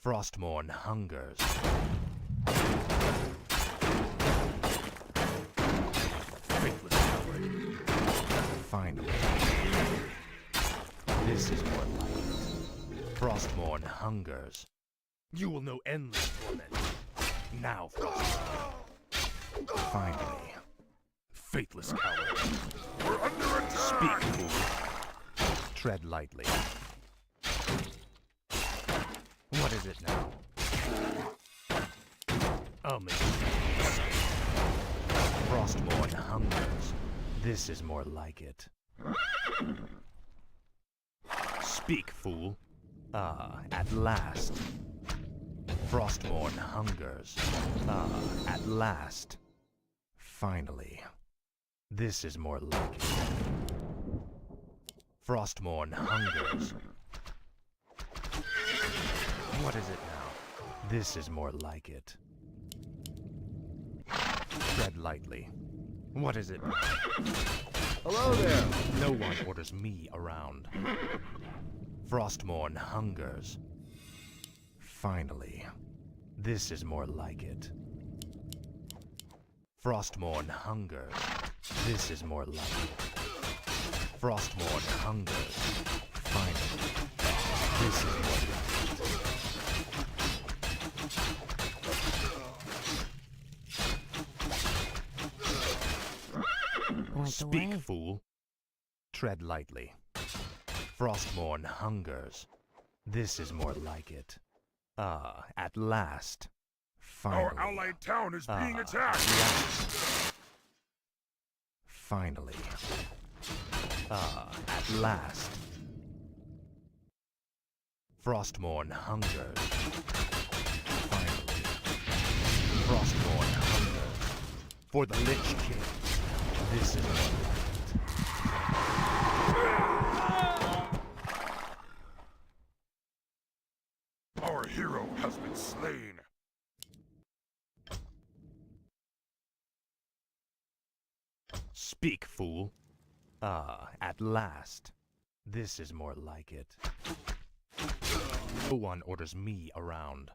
Frostmourne hungers. Faithless coward. Finally. This is more like it. Frostmourne hungers. You will know endless torment. Now, Frostmourne. Finally. Faithless coward. We're under attack! Speak, fool. Tread lightly. What is it now? I'll make it. Frostmourne hungers. This is more like it. Speak, fool. Ah, at last. Frostmourne hungers. Ah, at last. Finally. This is more like it. Frostmourne hungers. What is it now? This is more like it. Tread lightly. What is it now? Hello there! No one orders me around. Frostmourne hungers. Finally. This is more like it. Frostmourne hungers. This is more like it. Frostmourne hungers. Finally. This is more like it. Speak, fool. Tread lightly. Frostmourne hungers. This is more like it. Ah, at last. Finally. Our allied town is being attacked! Yes. Finally. Ah, at last. Frostmourne hungers. Finally. Frostmourne hungers. For the Lich King. This is more like it. Our hero has been slain! Speak, fool. Ah, at last. This is more like it. No one orders me around.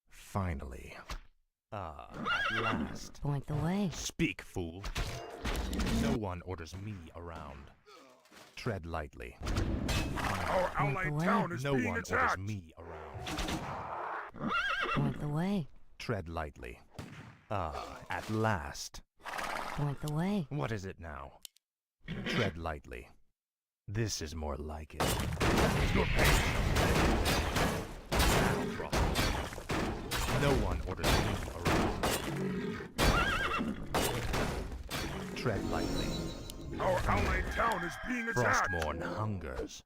Finally. Ah, at last. Point the way. Speak, fool. No one orders me around. Tread lightly. Our allied town is No being one attacked! orders me around. Point the way. Tread lightly. Ah, at last. Point the way. What is it now? Tread lightly. This is more like it. Your pain. No one orders me around. Tread lightly. Our allied town is being attacked! Frostmourne hungers.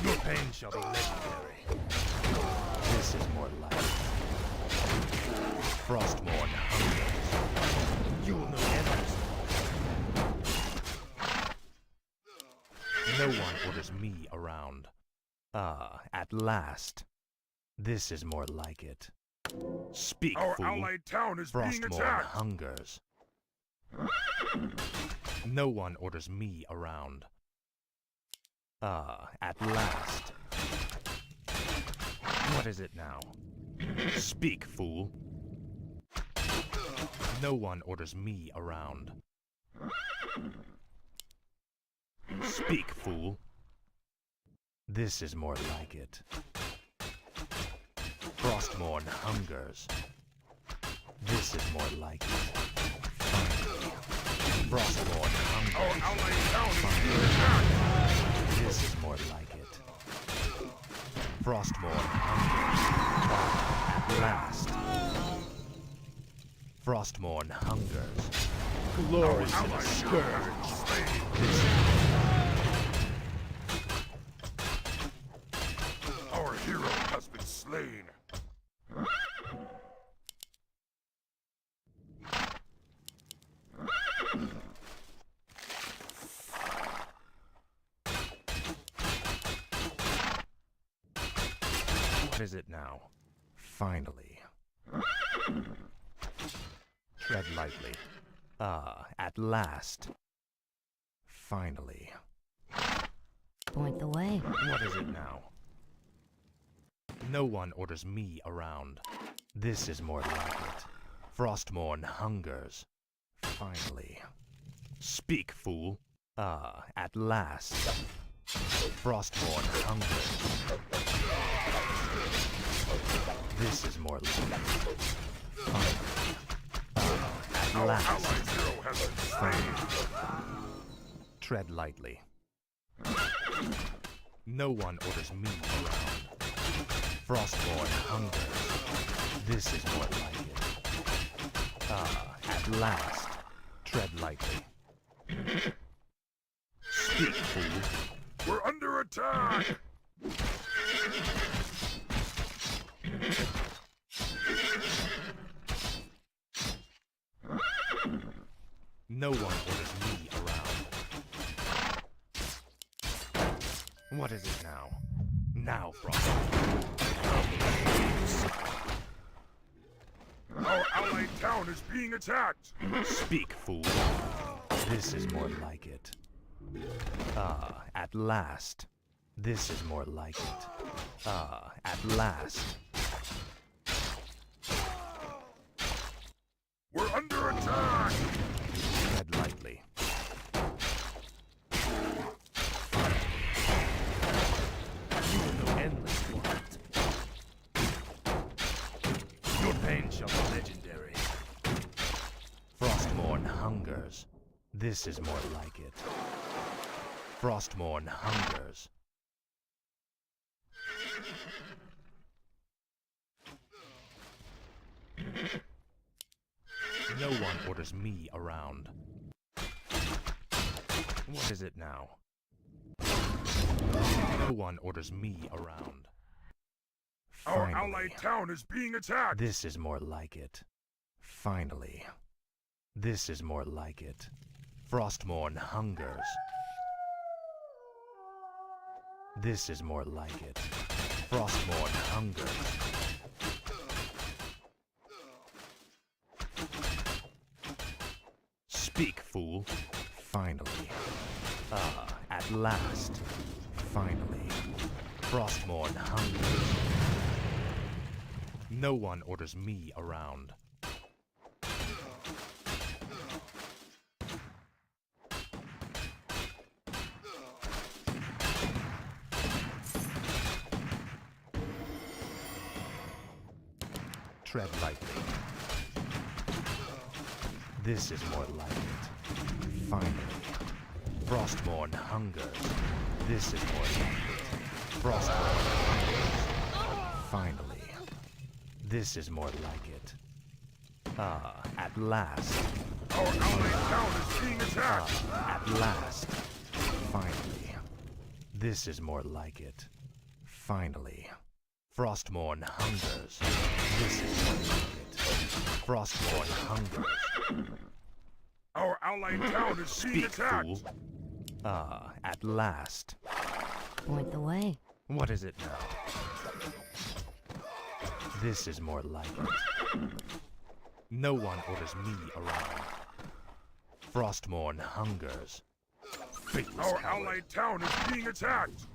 Your pain shall be legendary. This is more like it. Frostmourne hungers. You will know endless. No one orders me around. Ah, at last. This is more like it. Speak, Our fool. allied town is being Frostmourne attacked! hungers. No one orders me around. Ah, at last. What is it now? Speak, fool. No one orders me around. Speak, fool. This is more like it. Frostmourne hungers. This is more like it. Finally. Frostmourne hungers. Our allied town is being attacked! This is more like it. Frostmourne hungers. At last. Frostmourne hungers. Glory to the scourge. This is Our hero has been slain! What is it now? Finally. Tread lightly. Ah, at last. Finally. Point the way. What is it now? No one orders me around. This is more like it. Frostmourne hungers. Finally. Speak, fool. Ah, at last. Frostmourne hungers. This is more like it. Finally. Ah, at Our last. allied hero has been slain. Tread lightly. No one orders me around. Frostborn hungers. This is more like it. Ah, at last. Tread lightly. Speak, fool. We're under attack! No one orders me around. What is it now? Now, Frost. Our allied town is being attacked! Speak, fool. This is more like it. Ah, at last. This is more like it. Ah, at last. We're under attack! Tread lightly. You will know endless want. Your pain shall be legendary. Frostmourne hungers. This is more like it. Frostmourne hungers. No one orders me around. What is it now? No one orders me around. Our Finally. allied town is being attacked! This is more like it. Finally. This is more like it. Frostmourne hungers. This is more like it. Frostmourne hungers. Speak, fool. Finally. Ah, at last. Finally. Frostmourne hungers. No one orders me around. Tread lightly. This is more like it. Finally. Frostmourne hungers. This is more like it. Frostmourne hungers. Finally. This is more like it. Ah, at last. Our allied town is being attacked! Ah, at last. Finally. This is more like it. Finally. Frostmourne hungers. This is more like it. Frostmourne hungers. Our allied town is being Speak, attacked! fool. Ah, at last. Point the way. What is it now? This is more like it. No one orders me around. Frostmourne hungers. Faithless Our coward. allied town is being attacked!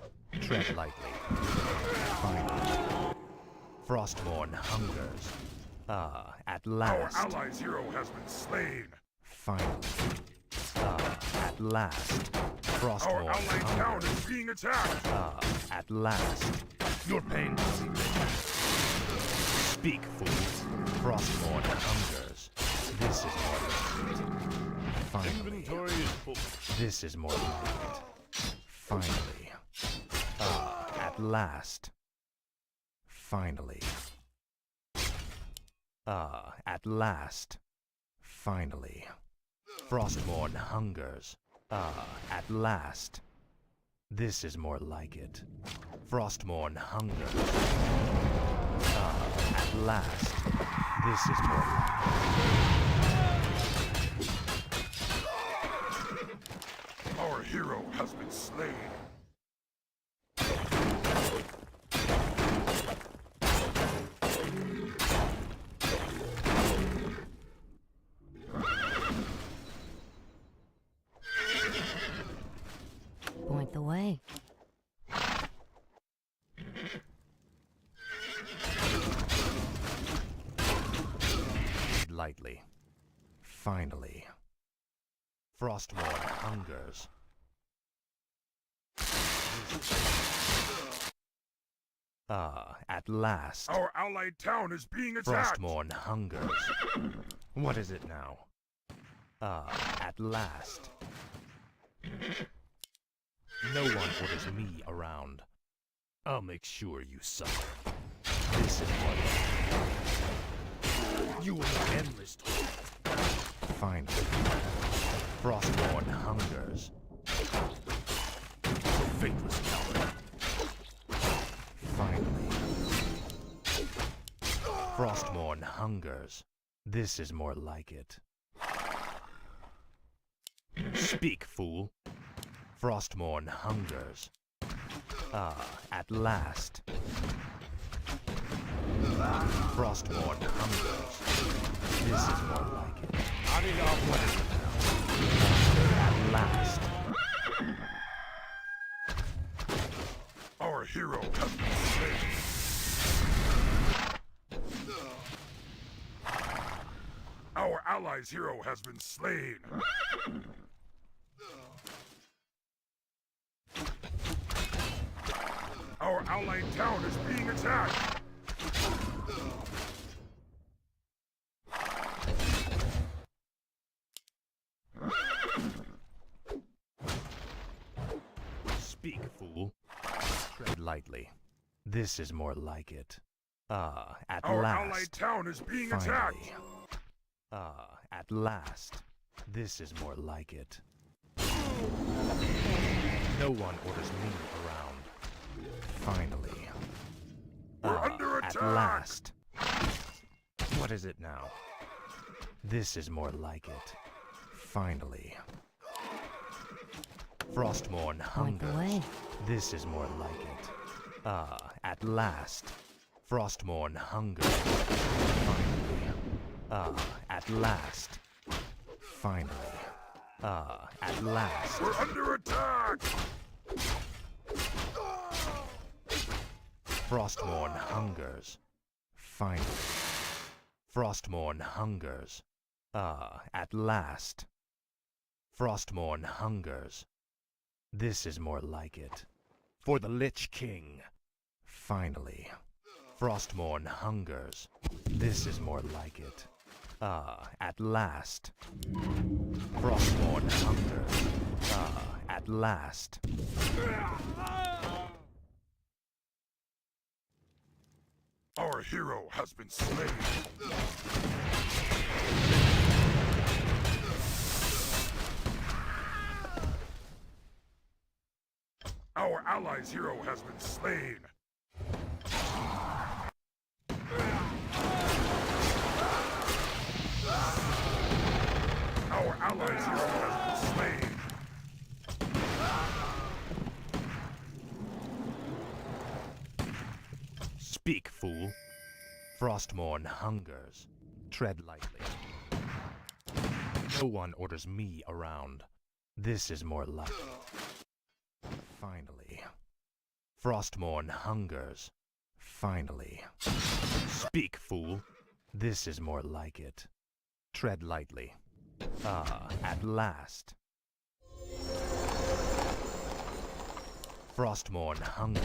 Tread lightly. Finally. Frostmourne hungers. Ah, at Our last. allies' hero has been slain! Finally. Ah, at last. Our Frostmourne allied town hungers. is being attacked! Ah, at last. Your pain shall be legendary. Speak, fools. Frostmourne hungers. This is more like it. Finally. This is more like it. Finally. Ah, at last. Finally. Ah, at last. Finally. Frostmourne hungers. Ah, at last. This is more like it. Frostmourne hungers. Ah, at last. This is more like it. Our hero has been slain! Point the way. lightly. Finally. Frostmourne hungers. At last. Our allied town is being attacked! Frostmourne hungers. What is it now? At last. No one orders me around. I'll make sure you suffer. This is what you will know endless talk. Finally. Frostmourne hungers. Faithless coward. Finally. Frostmourne hungers. This is more like it. Speak, fool. Frostmourne hungers. At last. Frostmourne hungers. This is more like it. What is it now? At last. Our hero has been slain. Our allies' hero has been slain. Our allied town is being attacked. Speak, fool. Tread lightly. This is more like it. At Our last. allied town is being Finally. attacked. At last. This is more like it. No one orders me around. Finally. We're under At attack. last. What is it now? This is more like it. Finally. Frostmourne Point the hungers. way. This is more like it. At last. Frostmourne hungers. Finally. At last. Finally. At last. We're under attack. Frostmourne hungers. Finally. Frostmourne hungers. At last. Frostmourne hungers. This is more like it. For the Lich King. Finally. Frostmourne hungers. This is more like it. At last. Frostmourne hungers. At last. Our hero has been slain. Our allies' hero has been slain. Our allies' hero has been slain. Speak, fool. Frostmourne hungers. Tread lightly. No one orders me around. This is more like it. Finally. Frostmourne hungers. Finally. Speak, fool. This is more like it. Tread lightly. At last. Frostmourne hungers.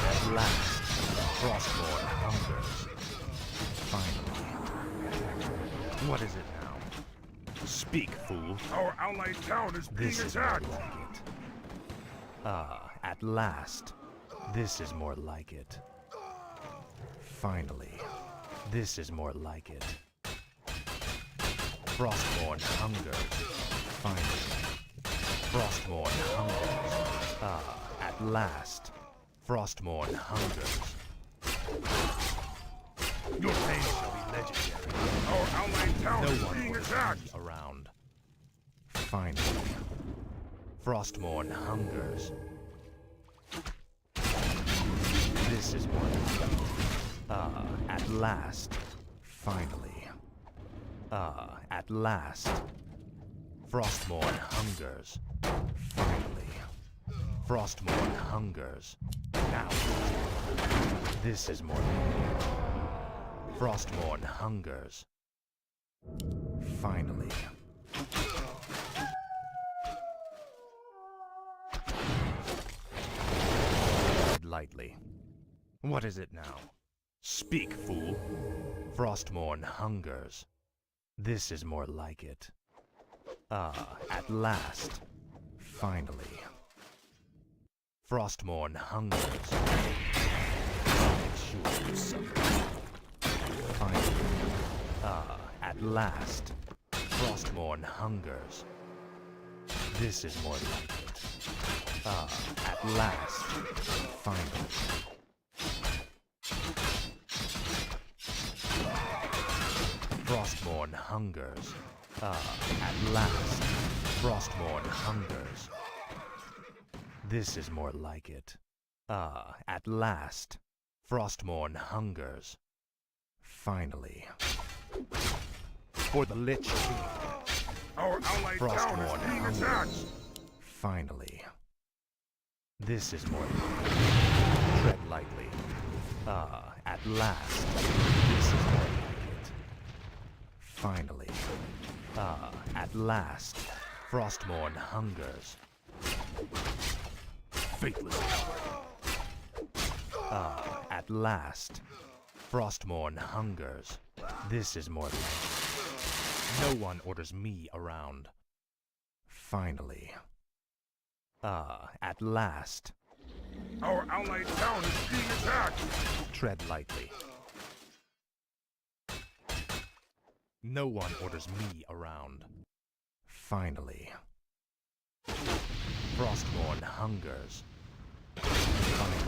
At last. Frostmourne hungers. Finally. What is it now? Speak, fool. Our allied town is being This is more attacked. like it. At last. This is more like it. Finally. This is more like it. Frostmourne hungers. Finally. Frostmourne hungers. At last. Frostmourne hungers. Your pain shall be legendary. Our allied town No is one being orders attacked. me around. Finally. Frostmourne hungers. This is more like it. At last. Finally. At last. Frostmourne hungers. Finally. Frostmourne hungers. Now. This is more like it. Frostmourne hungers. Finally. Tread lightly. What is it now? Speak, fool. Frostmourne hungers. This is more like it. Ah, at last. Finally. Frostmourne hungers. Make sure you suffer. Finally. Ah, at last. Frostmourne hungers. This is more like it. Ah, at last. Finally. Frostmourne hungers. Ah, at last. Frostmourne hungers. This is more like it. Ah, at last. Frostmourne hungers. Finally. For the Lich King. Our allied town Frostmourne is being hungers. attacked! Finally. This is more like it. Tread lightly. Ah, at last. This is more like it. Finally. Ah, at last. Frostmourne hungers. Faithless coward. Ah, at last. Frostmourne hungers. This is more like it. No one orders me around. Finally. Ah, at last. Our allied town is being attacked! Tread lightly. No one orders me around. Finally. Frostmourne hungers. Finally.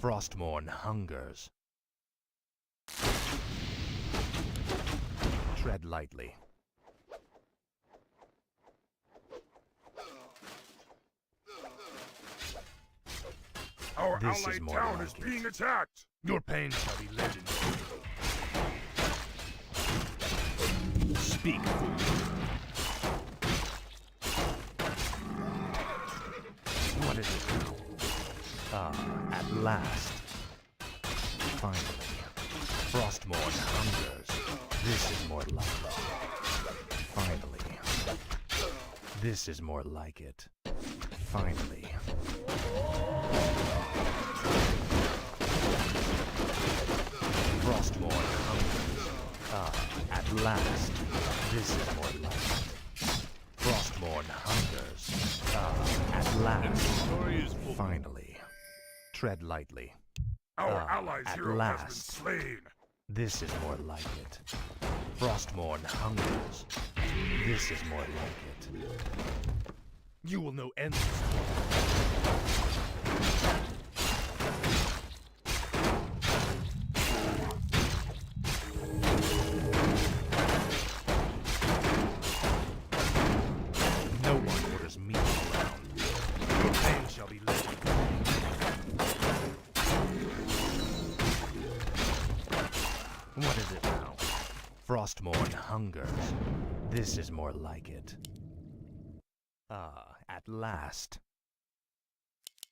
Frostmourne hungers. Tread lightly. Our This is allied more town like is it. being attacked! Your pain shall be legendary. Speak, fool. What is it now? Ah, at last. Finally. Frostmourne hungers. This is more like it. Finally. This is more like it. Finally. Frostmourne hungers. Ah, at last. This is more like it. Frostmourne hungers. Ah, at last. Finally. Tread lightly. Our Ah, allies' at hero has been last. slain! This is more like it. Frostmourne hungers. This is more like it. You will know endless. No one orders me around. Your pain shall be legendary. What is it now? Frostmourne hungers. This is more like it. Ah, at last.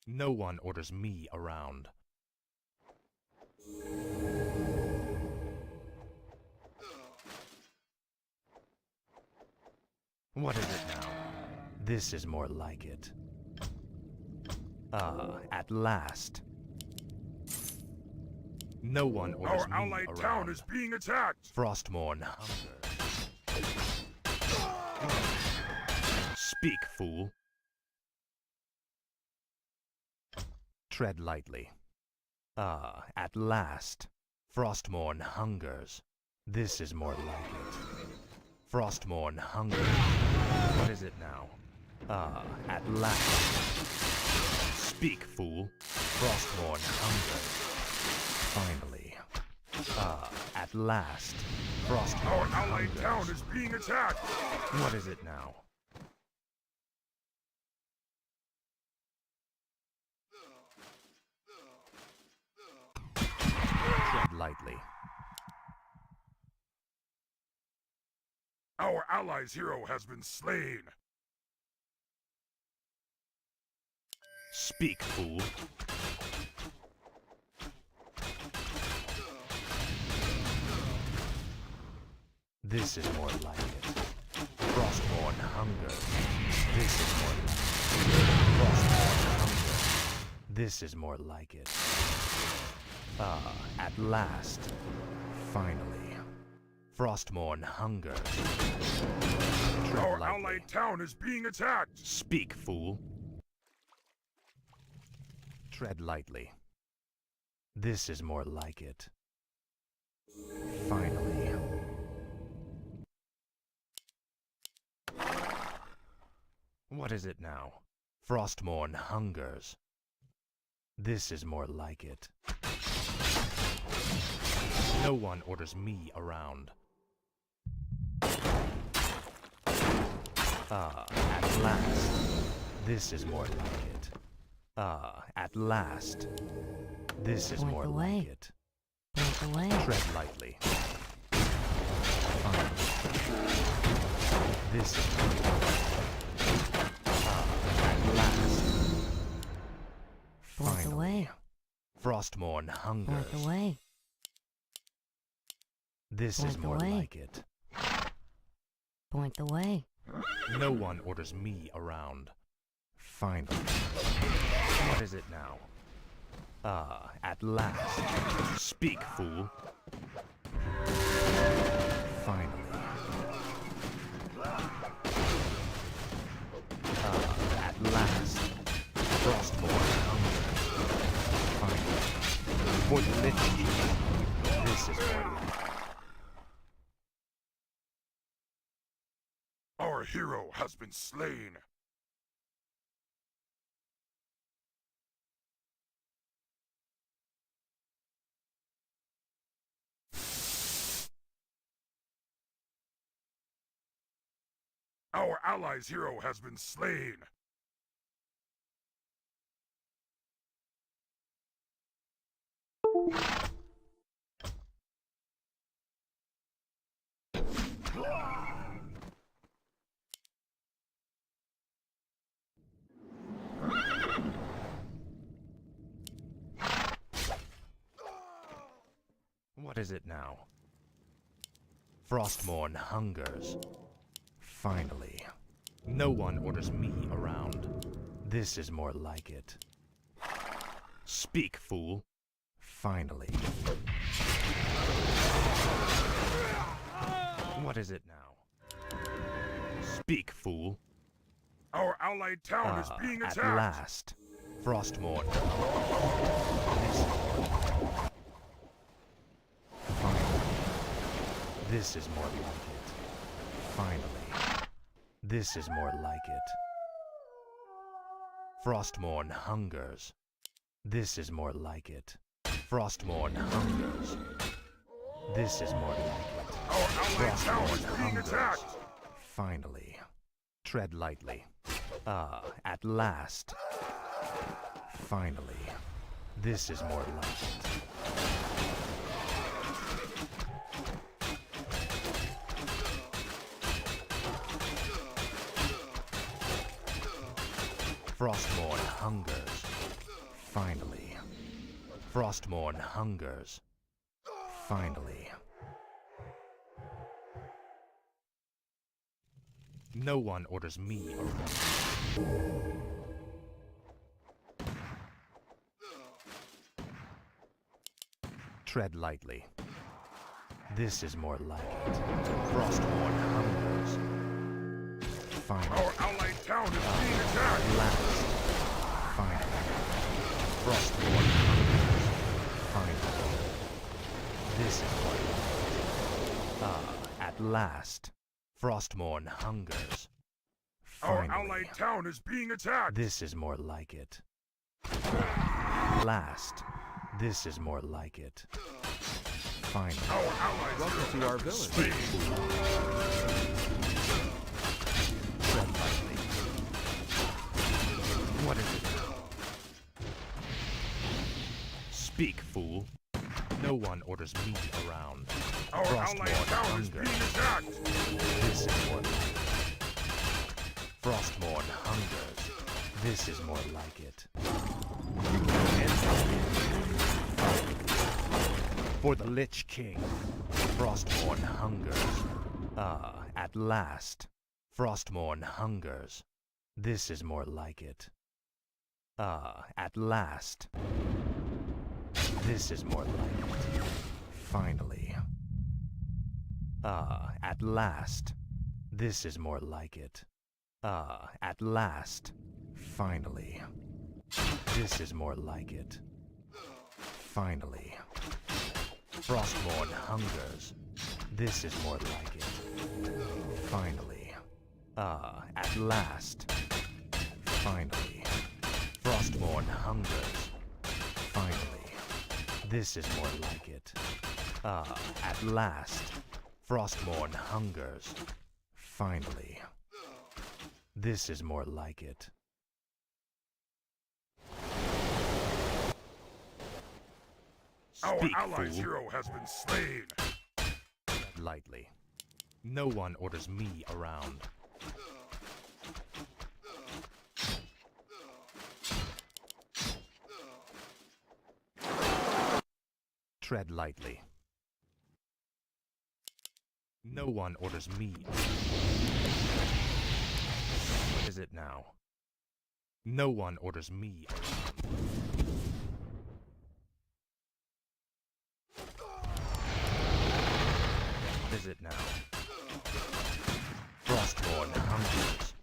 No one orders me around. What is it now? This is more like it. Ah, at last. No one orders Our me allied around. town is being attacked! Frostmourne hungers. Speak, fool. Tread lightly. Ah, at last. Frostmourne hungers. This is more like it. Frostmourne hungers. What is it now? Ah, at last. Speak, fool. Frostmourne hungers. Finally. Ah, at last. Frostmourne Our allied hungers. town is being attacked! What is it now? Tread lightly. Our allies' hero has been slain! Speak, fool. This is more like it. Frostborn hunger. This is more like it. Frostborn hunger. This is more like it. Ah, at last. Finally. Frostborn hunger. Tread Our lightly. allied town is being attacked! Speak, fool. Tread lightly. This is more like it. Finally. What is it now? Frostmourne hungers. This is more like it. No one orders me around. Ah, at last. This is more like it. Ah, at last. This is Point more the like way. it. Point the way. Tread lightly. Finally. This is more like it. Ah, at last. Point the Finally. way. Frostmourne hungers. Point the way. This is Point the more way. like it. Point the way. No one orders me around. Finally. What is it now? Ah, at last. Speak, fool. Finally. Ah, at last. Frostborn hunger. Finally. For the Lich King. This is more like it. Our hero has been slain! Our allies' hero has been slain! What is it now? Frostmourne hungers. Finally. No one orders me around. This is more like it. Speak, fool. Finally. What is it now? Speak, fool. Our allied town is being At attacked! last. Frostmourne. Finally. This is more like it. Finally. This is more like it. Frostmourne hungers. This is more like it. Frostmourne hungers. This is more like it. Our allied town is Frostmourne being hungers. attacked! Finally. Tread lightly. Ah, at last. Finally. This is more like it. Frostmourne hungers. Finally. Frostmourne hungers. Finally. No one orders me around. Tread lightly. This is more like it. Frostmourne hungers. Finally. Our allied town is being attacked! At last. Finally. Frostborn hungers. Finally. This is what it is. Ah, at last. Frostmourne hungers. Our Finally. allied town is being attacked! This is more like it. Last. This is more like it. Finally. Our allies Welcome to our village. slain! Tread lightly. What is it? Speak, fool. No one orders me around. Our allied Frostmourne town is hungers. being attacked! This is more like it. Frostmourne hungers. This is more like it. For the Lich King. Frostmourne hungers. Ah, at last. Frostmourne hungers. This is more like it. Ah, at last. This is more like it. Finally. Ah, at last. This is more like it. Ah, at last. Finally. This is more like it. Finally. Frostmourne hungers. This is more like it. Finally. Ah, at last. Finally. Frostmourne hungers. Finally. This is more like it. Ah, at last. Frostmourne hungers. Finally. This is more like it. Our Speak, allies' fool. hero has been slain. Lightly. No one orders me around. Tread lightly. No one orders me. What is it now? No one orders me around. What is it now? Frostmourne hungers.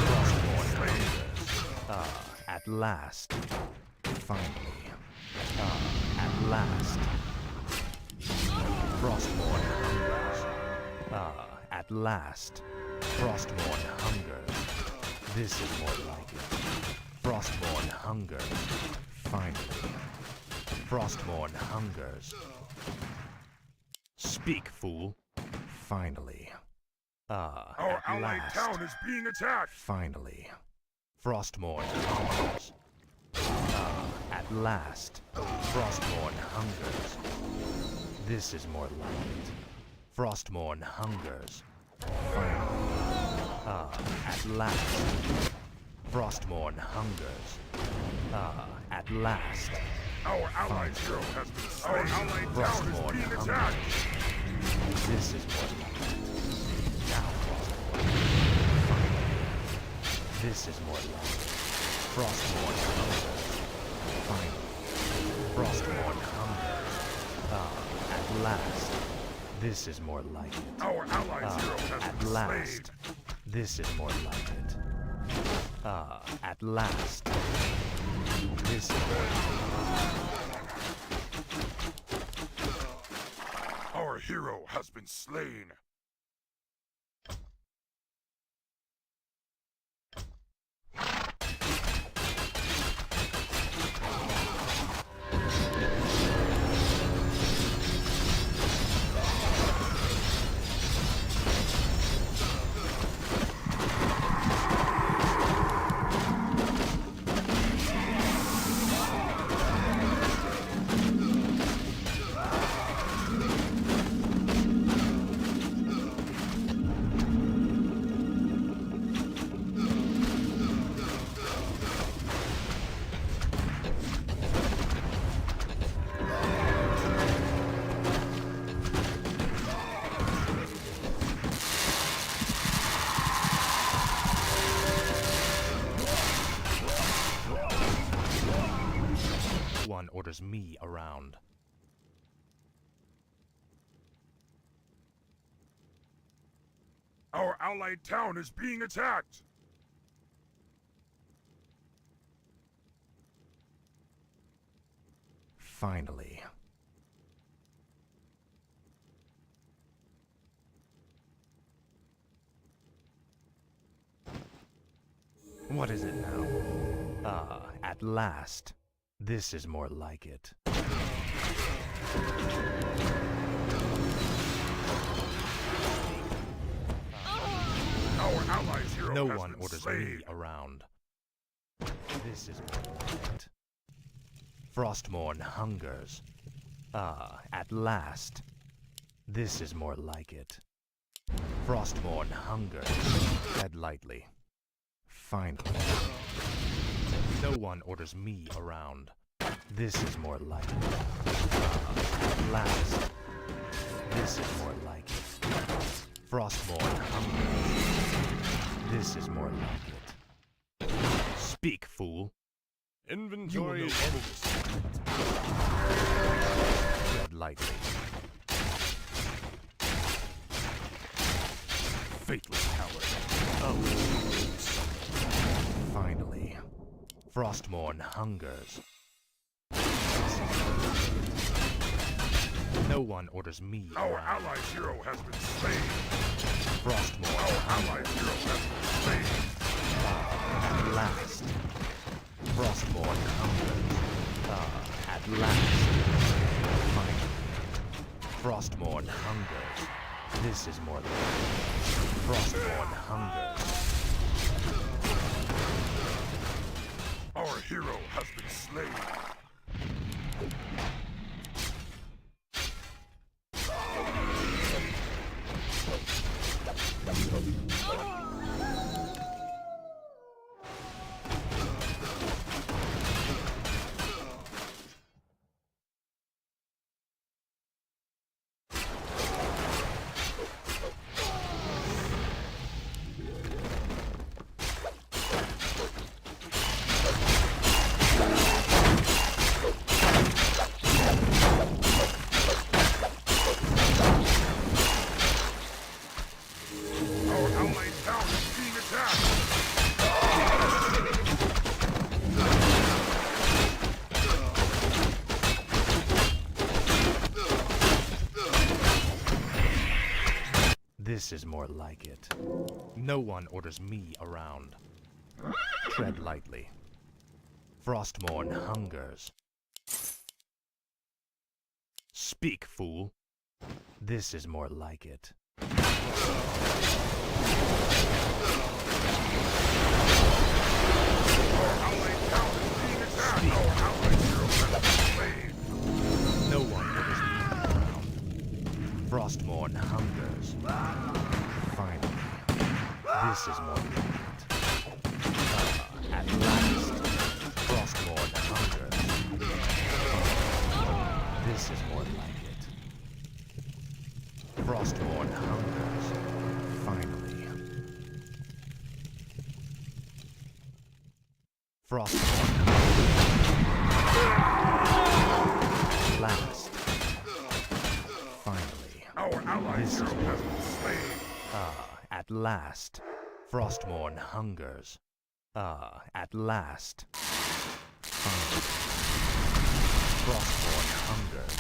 Frostmourne hungers. Ah, at last. Finally. Ah, at last. Frostmourne hungers. Ah, at last. Frostmourne hungers. This is more like it. Frostmourne hungers. Finally. Frostmourne hungers. Speak, fool. Finally. Ah, Our at allied last. town is being attacked. Finally. Frostmourne hungers. Ah, at last. Frostmourne hungers. This is more like it. Frostmourne hungers. Finally. Ah, at last. Frostmourne hungers. Ah, at last. Our allied hero has been slain. Our allied town is Frostmourne being hungers. attacked. This is more like it. Now, Frostmourne. Finally. This is more like it. Frostmourne hungers. Finally. Frostmourne hungers. Ah, at last. This is more like it. Our allies' hero Ah, has at been last. slain. This is more like it. Ah, at last. This is more like Our hero has been slain. one orders me around. Our allied town is being attacked. Finally. What is it now? Ah, at last. This is more like it. Our allies' hero No has one been orders slain. me around. This is more like it. Frostmourne hungers. Ah, at last. This is more like it. Frostmourne hungers. Tread lightly. Finally. No one orders me around. This is more like it. Ah, at last. This is more like it. Frostborn hunger. This is more like it. Speak, fool. Inventory is Tread lightly. Faithless coward. Finally, Frostborn hungers. No one orders me Our around. allied hero has been slain. Frostborn Our hungers. allied hero has been slain. At last. Frostborn hungers. At last. Finally. Frostborn hungers. This is more like Frostborn hungers. Our hero has been slain. Our allied town is being attacked. This is more like it. No one orders me around. Tread lightly. Frostborn hungers. Speak, fool. This is more like it. Our allied town is being attacked. Our allied hero has been slain. No one orders me around. Frostborn hungers. Finally, this is more like it. At last, Frostborn hungers. This is more like it. Frostborn hungers. Finally. Frostborn hungers. Last. Finally. Our allied This hero is has been slain. At last. Frostborn hungers. At last. Finally. Frostborn hungers.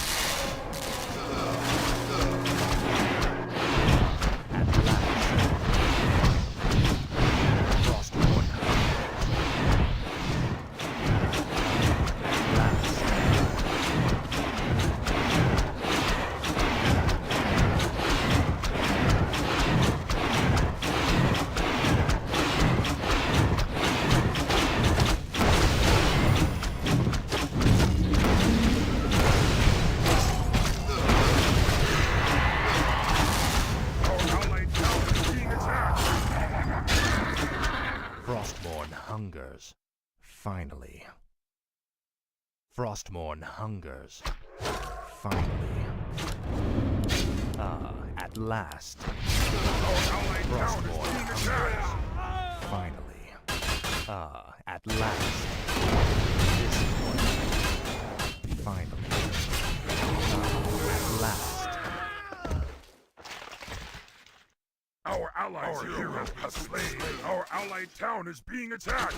At last. Frostborn hungers. At last. Our allied town is being attacked. Frostborn hungers. Finally. Frostborn hungers. Finally. At last. Our allied town is Frostborn being hungers. attacked. Finally. At last. This is what. Finally. At last. Our allied hero has slain. Our allied town is being attacked.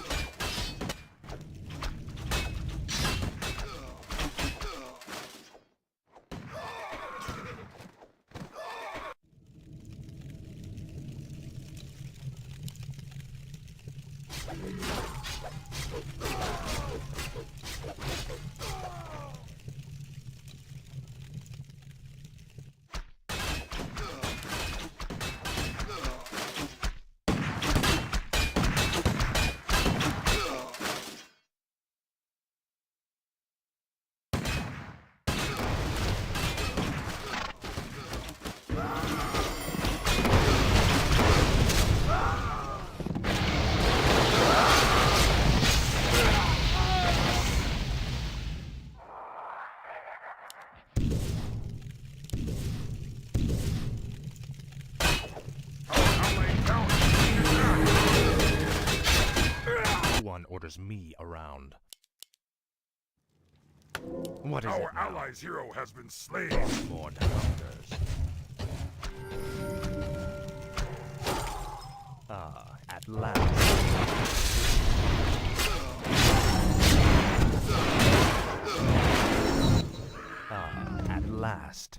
one orders me around. What is Our it now? allies' hero has been slain. Frostmourne hungers. Ah, at last. Ah, at last.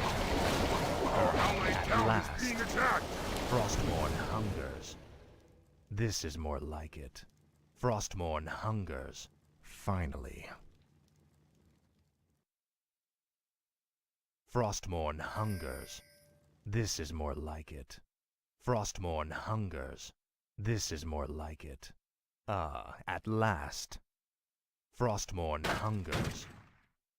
Our allied At town last. is being attacked. Frostmourne hungers. This is more like it. Frostmourne hungers. Finally. Frostmourne hungers. This is more like it. Frostmourne hungers. This is more like it. Ah, at last. Frostmourne hungers.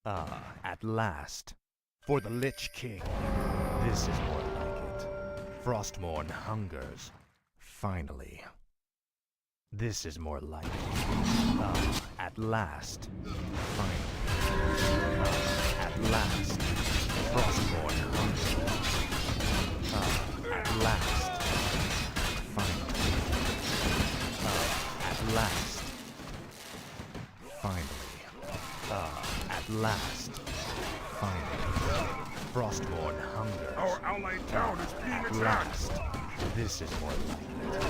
Ah, at last. For the Lich King. This is more like it. Frostmourne hungers. Finally. This is more like it. Ah, at last. Finally. Ah, at last. Frostmourne hungers. Ah, at last. Finally. Ah, at last. Finally. Ah, at last. Finally. Frostmourne hungers. Our allied town is being At attacked. last. This is more like it.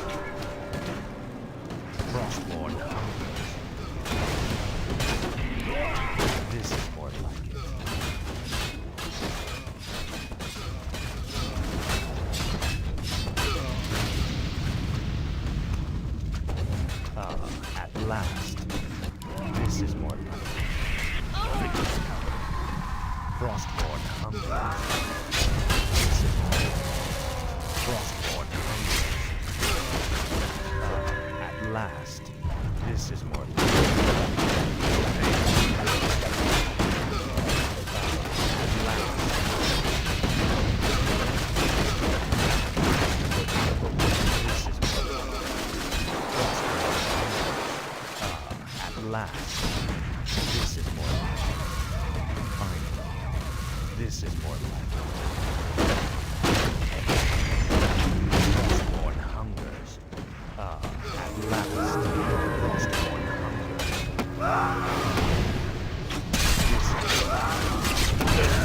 Frostmourne hungers. This is more like it. Ah, at last. This is more like it. Frostmourne hungers. This is more like it. Frostmourne hungers. Ah, at last. This is more like it. At last. This is more like it. At last. This is more like it. Finally. This is more like it. Frostmourne hungers. Ah, at last. Frostmourne hungers. This is more like it.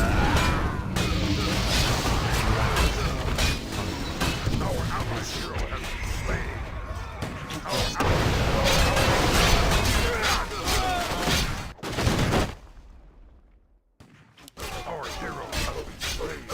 Our allied hero has been slain. Our hero has been slain.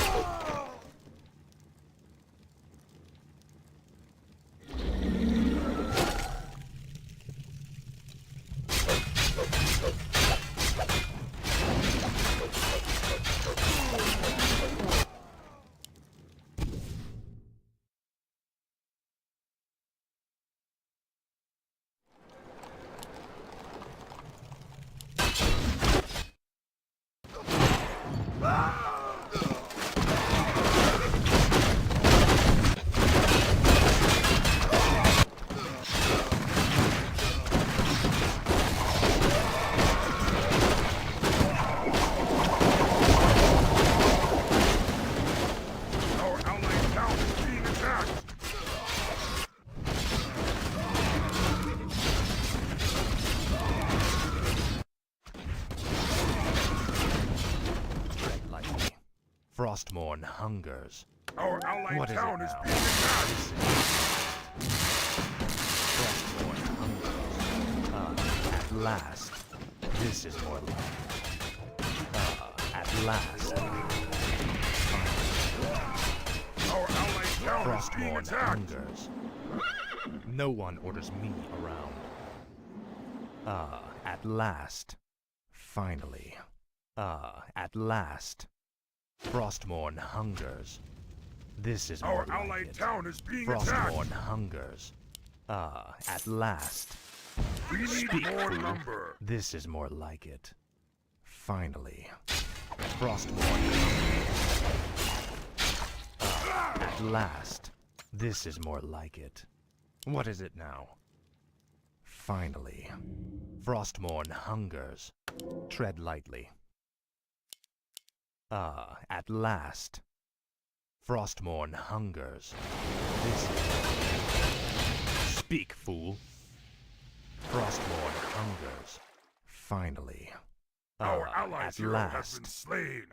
Our allied town is being attacked. Tread lightly. Frostmourne hungers. Our allied What is town it is now? being attacked. Frostmourne hungers. Ah, at last. This is more like it. Ah, at last. Our allied town is being Frostmourne attacked. hungers. No one orders me around. Ah, at last. Finally. Ah, at last. Frostmourne hungers. This is more Our like allied it. town is being Frostmourne attacked. hungers. Ah, at last. We need Speak, more fool. lumber. This is more like it. Finally. Frostmourne hungers. Ah, at last. This is more like it. What is it now? Finally. Frostmourne hungers. Tread lightly. Ah, at last. Frostmourne hungers. This is... Speak, fool. Frostmourne hungers. Finally. Our allies' at hero has last. been slain.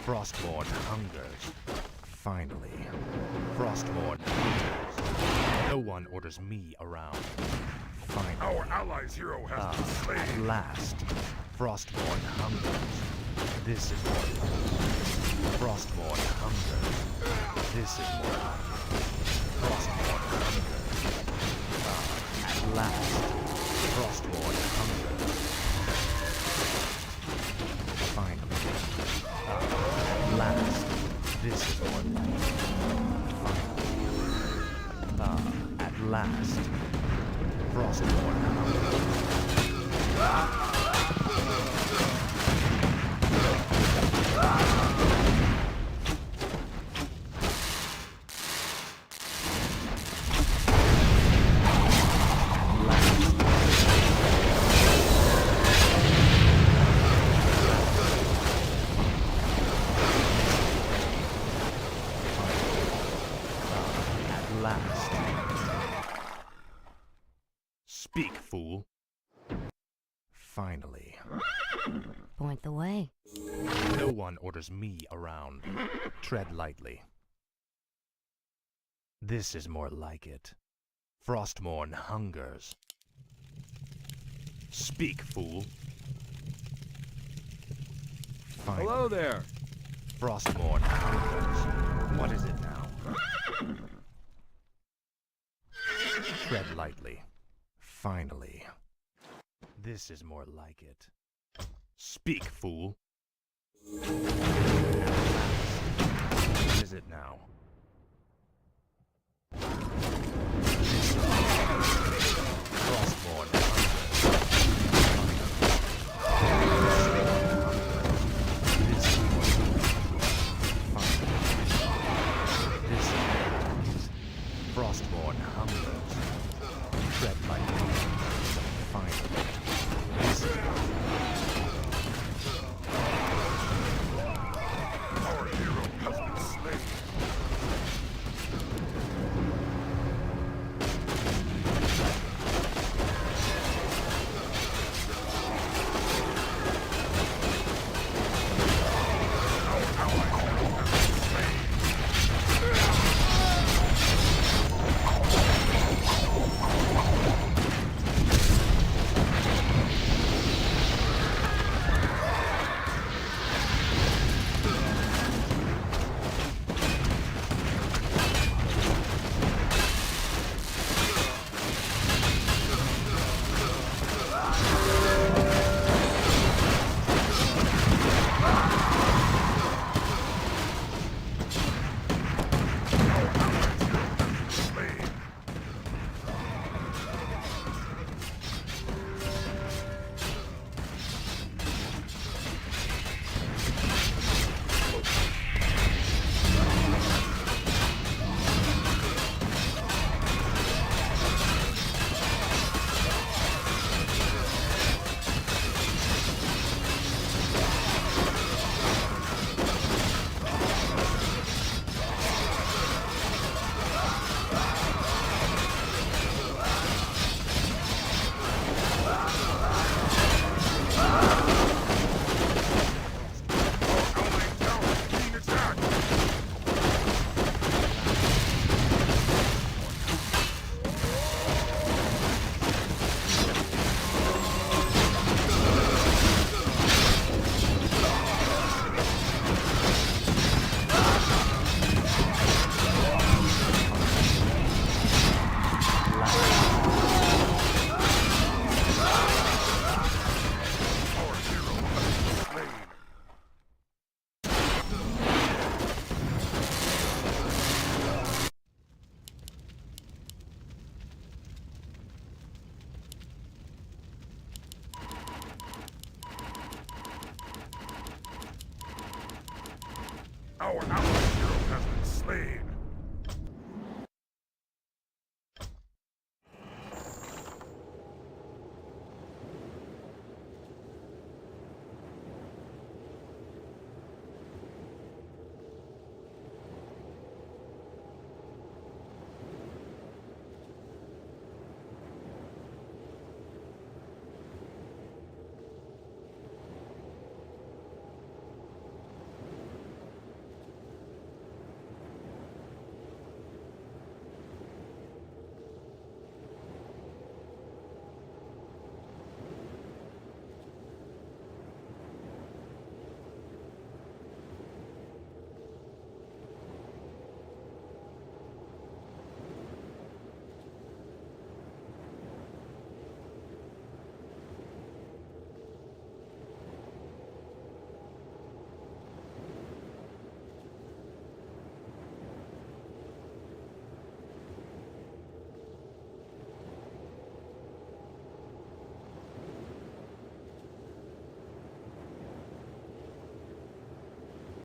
Frostmourne hungers. Finally. Frostmourne hungers. No one orders me around. Finally. Our allies' hero has been slain. At last. Frostmourne hungers. This is more like. Frostmourne hungers. This is more like. Frostmourne hungers. At last. Frostmourne hungers. Finally. At last. This is more like. Finally. At last. Frostmourne hungers. Last. Speak, fool. Finally. Point the way. No one orders me around. Tread lightly. This is more like it. Frostmourne hungers. Speak, fool. Finally. Hello there. Frostmourne hungers. What is it now? Tread lightly. Finally. This is more like it. Speak, fool. What is it now? Frostmourne Frostmourne hungers. Tread lightly. Finally. This is Our hero has been slain. Our allied hero has been slain.